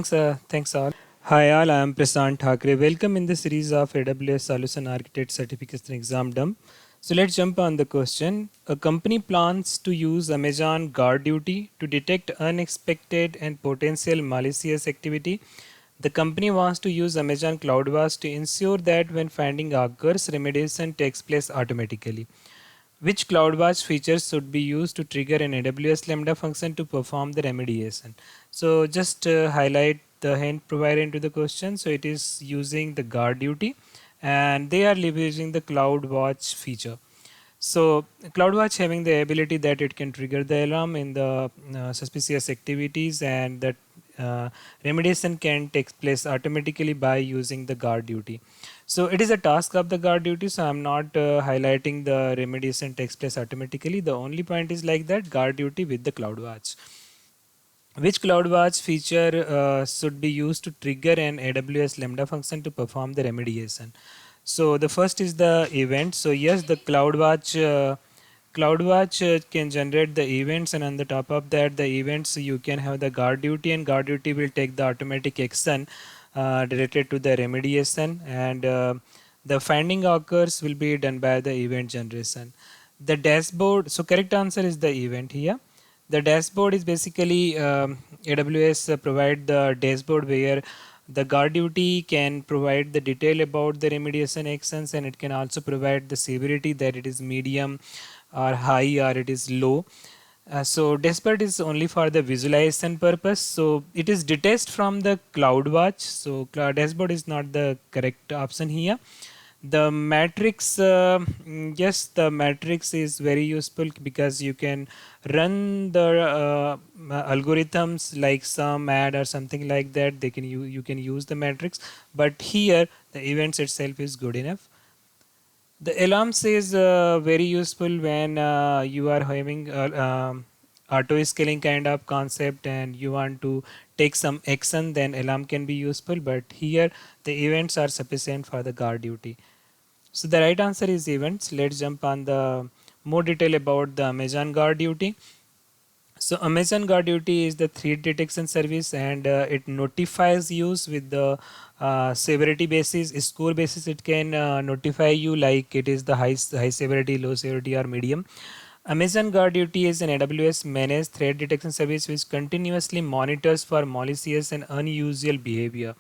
Thanks all. Hi all, I am Prasant Thakre. Welcome in the series of AWS Solution Architect Certification Exam Dump. So let's jump on the question. A company plans to use Amazon Guard Duty to detect unexpected and potential malicious activity. The company wants to use Amazon CloudWatch to ensure that when finding occurs, remediation takes place automatically. Which CloudWatch features should be used to trigger an AWS Lambda function to perform the remediation? So just highlight the hint provided into the question. So it is using the guard duty and they are leveraging the CloudWatch feature. So CloudWatch having the ability that it can trigger the alarm in the suspicious activities and that remediation can take place automatically by using the guard duty. So it is a task of the guard duty. So I'm not highlighting the remediation takes place automatically. The only point is like that guard duty with the CloudWatch. Which CloudWatch feature should be used to trigger an AWS Lambda function to perform the remediation? So the first is the event. So yes, the CloudWatch can generate the events, and on the top of that, the events you can have the guard duty, and guard duty will take the automatic action related to the remediation, and the finding occurs will be done by the event generation. The dashboard. So correct answer is the event here. The dashboard is basically AWS provide the dashboard where the guard duty can provide the detail about the remediation actions, and it can also provide the severity that it is medium or high or it is low. So dashboard is only for the visualization purpose. So it is detached from the CloudWatch. So cloud dashboard is not the correct option here. The matrix, yes, the matrix is very useful because you can run the algorithms like sum, add, or something like that. You can use the matrix, but here the events itself is good enough. The alarms is very useful when you are having auto scaling kind of concept and you want to take some action, then alarm can be useful, but here the events are sufficient for the guard duty. So the right answer is events. Let's jump on the more detail about the Amazon Guard Duty. So Amazon Guard Duty is the threat detection service, and it notifies you with the severity basis, score basis. It can notify you like it is the high severity, low severity, or medium. Amazon Guard Duty is an AWS managed threat detection service which continuously monitors for malicious and unusual behavior.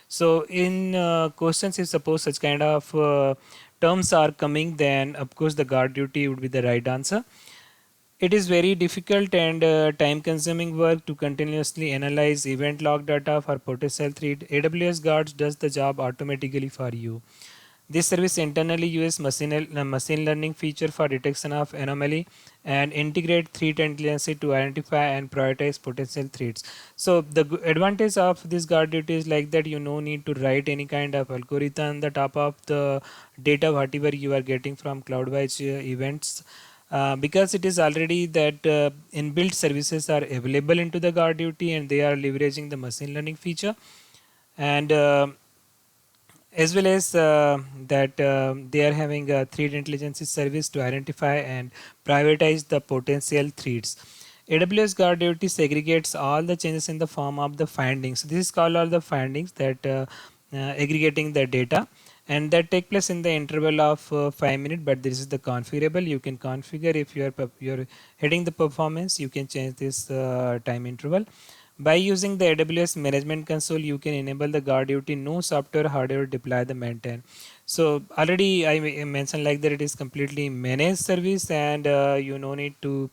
So in questions, if suppose such kind of terms are coming, then of course the guard duty would be the right answer. It is very difficult and time consuming work to continuously analyze event log data for potential threat. AWS Guards does the job automatically for you. This service internally uses machine learning feature for detection of anomaly and integrate threat intelligence to identify and prioritize potential threats. So the advantage of this guard duty is like that you no need to write any kind of algorithm on the top of the data whatever you are getting from CloudWatch events. Because it is already that inbuilt services are available into the guard duty and they are leveraging the machine learning feature, and as well as that they are having a threat intelligence service to identify and prioritize the potential threats. AWS Guard Duty segregates all the changes in the form of the findings. This is called all the findings that aggregating the data, and that take place in the interval of 5 minutes. But this is the configurable. You can configure if you're hitting the performance. You can change this time interval. By using the AWS Management Console, you can enable the guard duty, no software, hardware, deploy the maintain. So already I mentioned like that it is completely managed service, and you no need to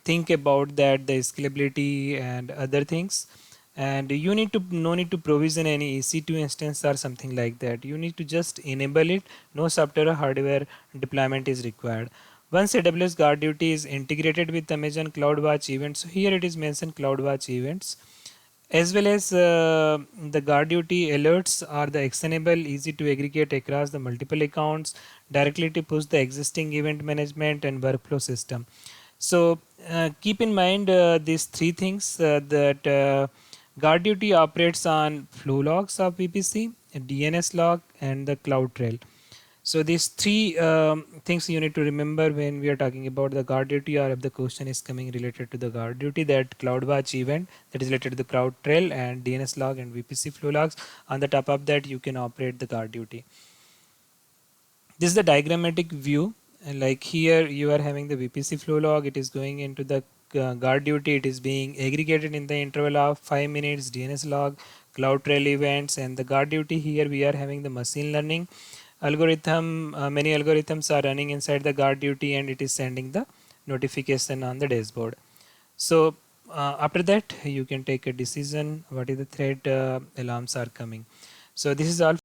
think about that the scalability and other things. And you need to no need to provision any EC2 instance or something like that. You need to just enable it. No software or hardware deployment is required. Once AWS Guard Duty is integrated with Amazon CloudWatch events, so here it is mentioned CloudWatch events, as well as the Guard Duty alerts are the actionable, easy to aggregate across the multiple accounts, directly to push the existing event management and workflow system. So keep in mind these three things that Guard Duty operates on flow logs of VPC, DNS log, and the CloudTrail. So these three things you need to remember when we are talking about the guard duty, or if the question is coming related to the guard duty, that CloudWatch event that is related to the CloudTrail and DNS log and VPC flow logs. On the top of that, you can operate the guard duty. This is the diagrammatic view. And like here, you are having the VPC flow log. It is going into the guard duty. It is being aggregated in the interval of 5 minutes. DNS log, CloudTrail events, and the guard duty. Here we are having the machine learning algorithm. Many algorithms are running inside the guard duty, and it is sending the notification on the dashboard. So after that, you can take a decision what is the threat alarms are coming. So this is all